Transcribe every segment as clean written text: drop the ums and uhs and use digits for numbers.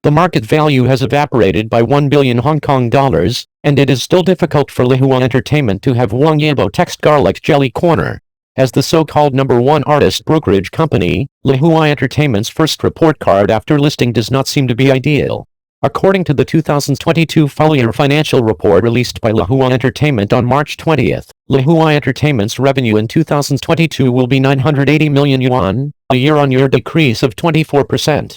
the market value has evaporated by 1 billion Hong Kong dollars, and it is still difficult for Lehua Entertainment to have Wang Yibo text garlic jelly corner. As the so-called number one artist brokerage company, Lehua Entertainment's first report card after listing does not seem to be ideal. According to the 2022 full-year financial report released by Lehua Entertainment on March 20th, Lehua Entertainment's revenue in 2022 will be 980 million yuan, a year-on-year decrease of 24%.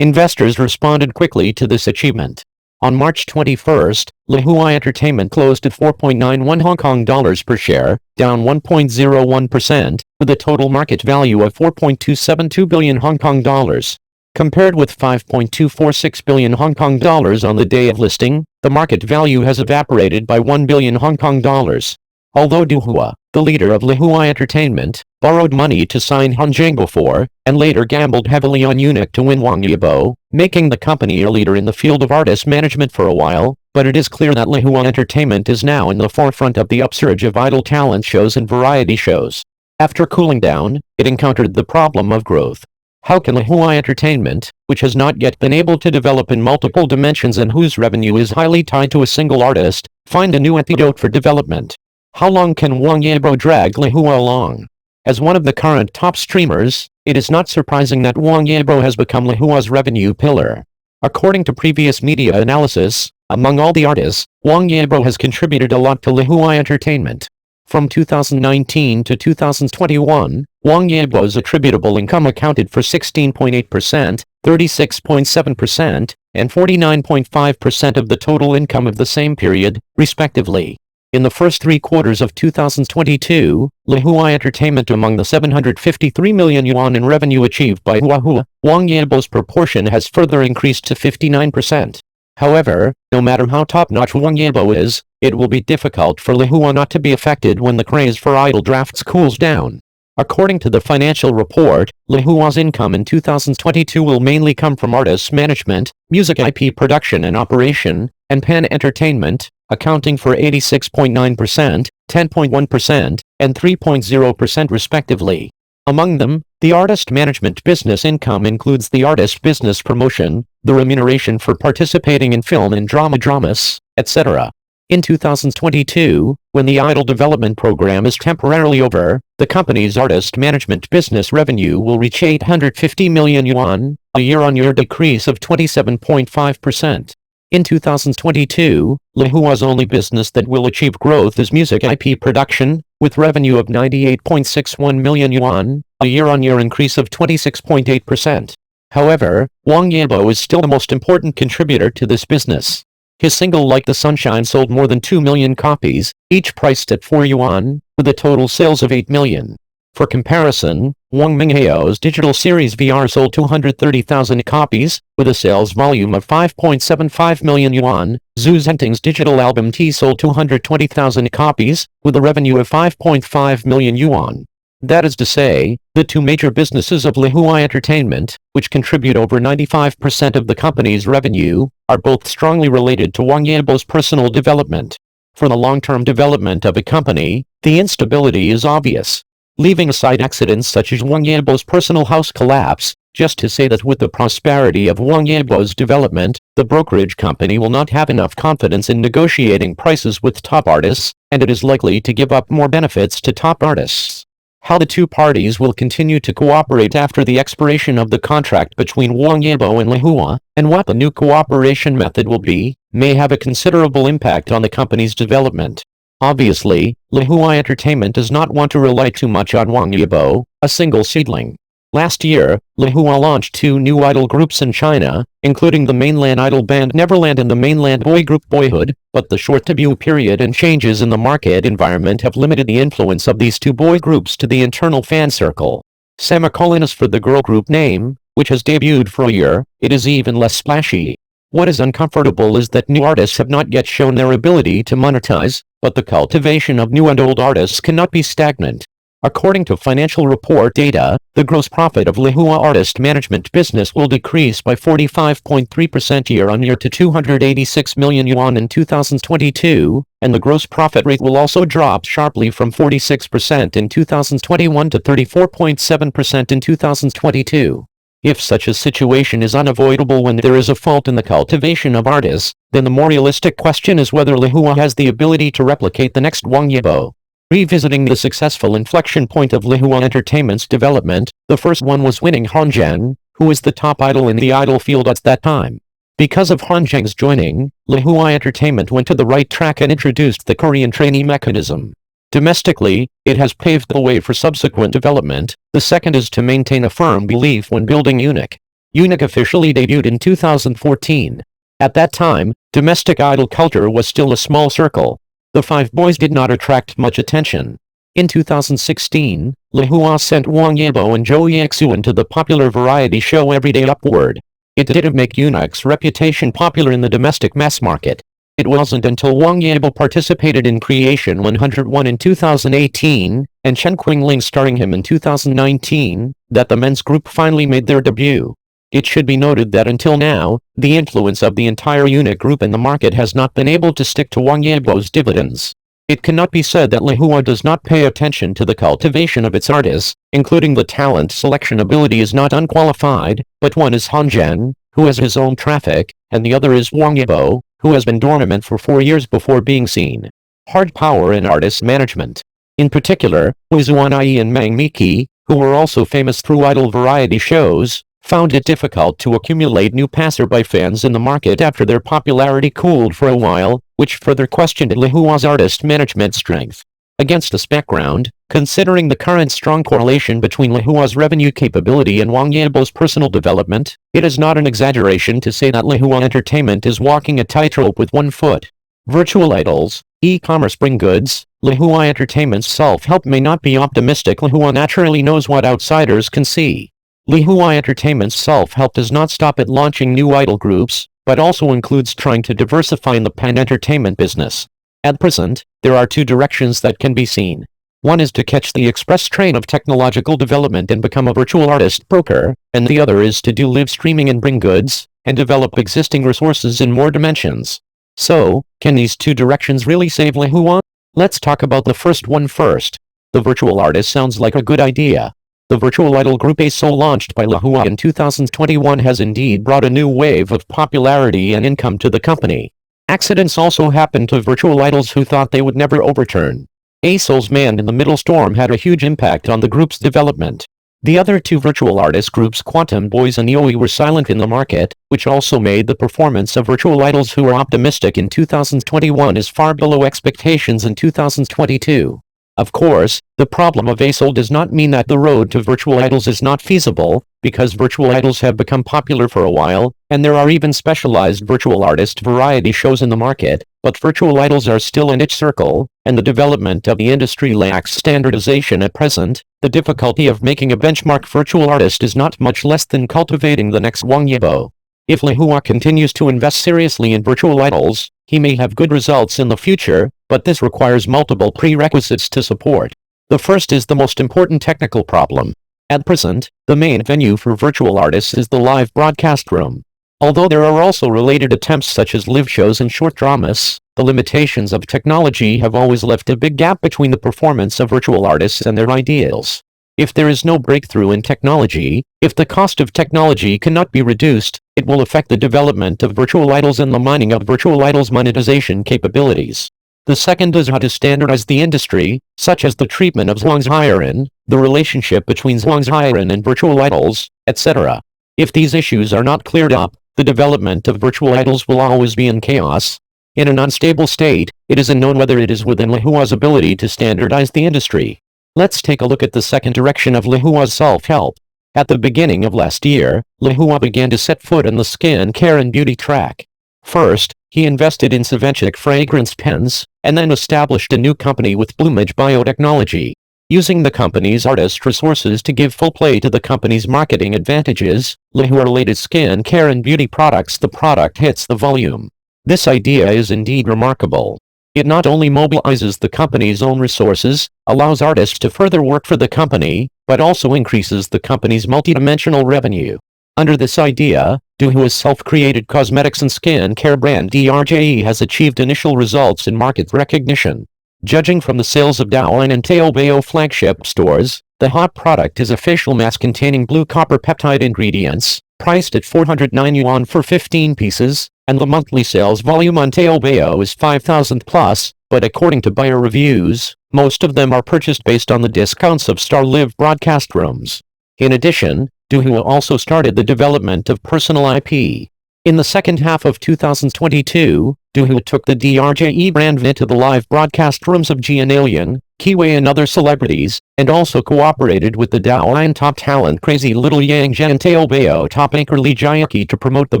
Investors responded quickly to this achievement. On March 21st, Lehua Entertainment closed at 4.91 Hong Kong dollars per share, down 1.01%, with a total market value of 4.272 billion Hong Kong dollars. Compared with 5.246 billion Hong Kong dollars on the day of listing, the market value has evaporated by 1 billion Hong Kong dollars. Although Du Hua, the leader of Lehua Entertainment, borrowed money to sign Han Jing before, and later gambled heavily on Eunuch to win Wang Yibo, making the company a leader in the field of artist management for a while, but it is clear that Lehua Entertainment is now in the forefront of the upsurge of idol talent shows and variety shows. After cooling down, it encountered the problem of growth. How can Lehua Entertainment, which has not yet been able to develop in multiple dimensions and whose revenue is highly tied to a single artist, find a new antidote for development? How long can Wang Yibo drag Lehua along? As one of the current top streamers, it is not surprising that Wang Yibo has become Lehua's revenue pillar. According to previous media analysis, among all the artists, Wang Yibo has contributed a lot to Lehua Entertainment. From 2019 to 2021, Wang Yibo's attributable income accounted for 16.8%, 36.7%, and 49.5% of the total income of the same period, respectively. In the first 3 quarters of 2022, Lehua Entertainment among the 753 million yuan in revenue achieved by Lehua, Wang Yibo's proportion has further increased to 59%. However, no matter how top-notch Wang Yibo is, it will be difficult for Lehua not to be affected when the craze for idol drafts cools down. According to the financial report, Lehua's income in 2022 will mainly come from artist management, music IP production and operation, and pan entertainment, accounting for 86.9%, 10.1%, and 3.0% respectively. Among them, the artist management business income includes the artist business promotion, the remuneration for participating in film and dramas, etc. In 2022, when the idol development program is temporarily over, the company's artist management business revenue will reach 850 million yuan, a year-on-year decrease of 27.5%. In 2022, Lehua's only business that will achieve growth is music IP production, with revenue of 98.61 million yuan, a year-on-year increase of 26.8%. However, Wang Yibo is still the most important contributor to this business. His single Like the Sunshine sold more than 2 million copies, each priced at 4 yuan, with a total sales of 8 million. For comparison, Wang Mingheo's digital series VR sold 230,000 copies, with a sales volume of 5.75 million yuan. Zhu Zhenting's digital album T sold 220,000 copies, with a revenue of 5.5 million yuan. That is to say, the two major businesses of Lehua Entertainment, which contribute over 95% of the company's revenue, are both strongly related to Wang Yibo's personal development. For the long-term development of a company, the instability is obvious. Leaving aside accidents such as Wang Yibo's personal house collapse, just to say that with the prosperity of Wang Yibo's development, the brokerage company will not have enough confidence in negotiating prices with top artists, and it is likely to give up more benefits to top artists. How the two parties will continue to cooperate after the expiration of the contract between Wang Yibo and Lehua, and what the new cooperation method will be, may have a considerable impact on the company's development. Obviously, Lehua Entertainment does not want to rely too much on Wang Yibo, a single seedling. Last year, Lehua launched 2 new idol groups in China, including the mainland idol band Neverland and the mainland boy group Boyhood, but the short debut period and changes in the market environment have limited the influence of these 2 boy groups to the internal fan circle. As for the girl group name, which has debuted for a year, it is even less splashy. What is uncomfortable is that new artists have not yet shown their ability to monetize, but the cultivation of new and old artists cannot be stagnant. According to financial report data, the gross profit of Lehua artist management business will decrease by 45.3% year-on-year to 286 million yuan in 2022, and the gross profit rate will also drop sharply from 46% in 2021 to 34.7% in 2022. If such a situation is unavoidable when there is a fault in the cultivation of artists, then the more realistic question is whether Lehua has the ability to replicate the next Wang Yibo. Revisiting the successful inflection point of Lehua Entertainment's development, the first one was winning Han Zheng, who was the top idol in the idol field at that time. Because of Han Zheng's joining, Lehua Entertainment went to the right track and introduced the Korean trainee mechanism. Domestically, it has paved the way for subsequent development. The second is to maintain a firm belief when building Unique. Unique officially debuted in 2014. At that time, domestic idol culture was still a small circle. The five boys did not attract much attention. In 2016, Lehua sent Wang Yibo and Zhou Yaxuan to the popular variety show Everyday Upward. It didn't make Unique's reputation popular in the domestic mass market. It wasn't until Wang Yibo participated in Creation 101 in 2018, and Chen Qingling starring him in 2019, that the men's group finally made their debut. It should be noted that until now, the influence of the entire Unique group in the market has not been able to stick to Wang Yibo's dividends. It cannot be said that Lehua does not pay attention to the cultivation of its artists, including the talent selection ability is not unqualified, but one is Han Zheng, who has his own traffic, and the other is Wang Yibo, who has been dormant for 4 years before being seen. Hard power in artist management. In particular, Wu Zuanyi and Mang Miki, who were also famous through idol variety shows, found it difficult to accumulate new passerby fans in the market after their popularity cooled for a while, which further questioned Lehua's artist management strength. Against this background, considering the current strong correlation between Lehua's revenue capability and Wang Yibo's personal development, it is not an exaggeration to say that Lehua Entertainment is walking a tightrope with one foot. Virtual idols, e-commerce bring goods. Lehua Entertainment's self-help may not be optimistic. Lehua naturally knows what outsiders can see. Lehua Entertainment's self-help does not stop at launching new idol groups, but also includes trying to diversify in the pan-entertainment business. At present, there are two directions that can be seen. One is to catch the express train of technological development and become a virtual artist broker, and the other is to do live streaming and bring goods, and develop existing resources in more dimensions. So, can these two directions really save Lehua? Let's talk about the first one first. The virtual artist sounds like a good idea. The virtual idol group ASOL launched by Lehua in 2021 has indeed brought a new wave of popularity and income to the company. Accidents also happened to virtual idols who thought they would never overturn. ASOL's man-in-the-middle storm had a huge impact on the group's development. The other two virtual artist groups Quantum Boys and Yoi were silent in the market, which also made the performance of virtual idols who were optimistic in 2021 is far below expectations in 2022. Of course, the problem of ASOL does not mean that the road to virtual idols is not feasible, because virtual idols have become popular for a while, and there are even specialized virtual artist variety shows in the market, but virtual idols are still a niche circle, and the development of the industry lacks standardization at present. The difficulty of making a benchmark virtual artist is not much less than cultivating the next Wang Yibo. If Lehua continues to invest seriously in virtual idols, he may have good results in the future, but this requires multiple prerequisites to support. The first is the most important technical problem. At present, the main venue for virtual artists is the live broadcast room. Although there are also related attempts such as live shows and short dramas, the limitations of technology have always left a big gap between the performance of virtual artists and their ideals. If there is no breakthrough in technology, if the cost of technology cannot be reduced, it will affect the development of virtual idols and the mining of virtual idols' monetization capabilities. The second is how to standardize the industry, such as the treatment of Zhuangziren, the relationship between Zhuangziren and virtual idols, etc. If these issues are not cleared up, the development of virtual idols will always be in chaos. In an unstable state, it is unknown whether it is within Lehua's ability to standardize the industry. Let's take a look at the second direction of Lehua's self-help. At the beginning of last year, Lehua began to set foot on the skin care and beauty track. First, he invested in Savenchik fragrance pens, and then established a new company with Bloomage Biotechnology. Using the company's artist resources to give full play to the company's marketing advantages, Lehua-related skin care and beauty products, the product hits the volume. This idea is indeed remarkable. It not only mobilizes the company's own resources, allows artists to further work for the company, but also increases the company's multidimensional revenue. Under this idea, Lehua's self-created cosmetics and skin care brand DRJE has achieved initial results in market recognition. Judging from the sales of Douyin and Taobao flagship stores, The hot product is a facial mask containing blue copper peptide ingredients, priced at 409 yuan for 15 pieces, and the monthly sales volume on Taobao is 5,000 plus, but according to buyer reviews, most of them are purchased based on the discounts of Star Live broadcast rooms. In addition, Lehua also started the development of personal IP. In the second half of 2022, Lehua took the DRJE brand into the live broadcast rooms of Jian Alien, Kiwei and other celebrities, and also cooperated with the Douyin top talent Crazy Little Yang Zhan Taobao top anchor Li Jiaqi to promote the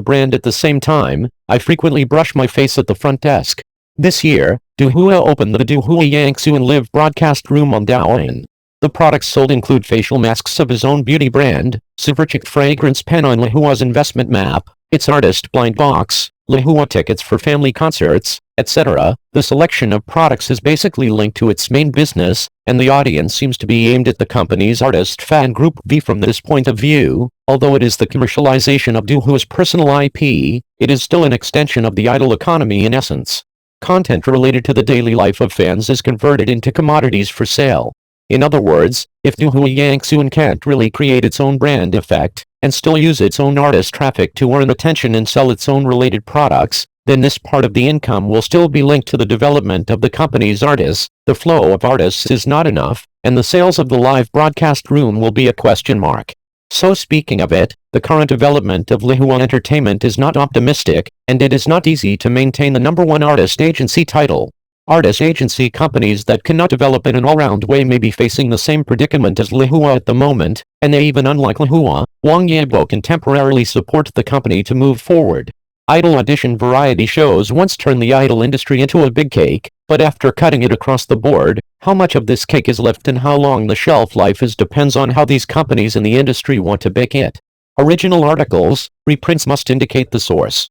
brand at the same time. I frequently brush my face at the front desk. This year, Lehua opened the Lehua Yangsu and Live broadcast room on Douyin. The products sold include facial masks of his own beauty brand, Superchic fragrance pen on Lehua's investment map, its artist blind box, Lehua tickets for family concerts, etc. The selection of products is basically linked to its main business, and the audience seems to be aimed at the company's artist fan group V. From this point of view, although it is the commercialization of Lehua's personal IP, it is still an extension of the idol economy in essence. Content related to the daily life of fans is converted into commodities for sale. In other words, if Lehua Yangsuan can't really create its own brand effect, and still use its own artist traffic to earn attention and sell its own related products, then this part of the income will still be linked to the development of the company's artists. The flow of artists is not enough, and the sales of the live broadcast room will be a question mark. So speaking of it, the current development of Lehua Entertainment is not optimistic, and it is not easy to maintain the #1 artist agency title. Artist agency companies that cannot develop in an all-round way may be facing the same predicament as Lehua at the moment, and they even unlike Lehua, Wang Yibo can temporarily support the company to move forward. Idol audition variety shows once turned the idol industry into a big cake, but after cutting it across the board, how much of this cake is left and how long the shelf life is depends on how these companies in the industry want to bake it. Original articles, reprints must indicate the source.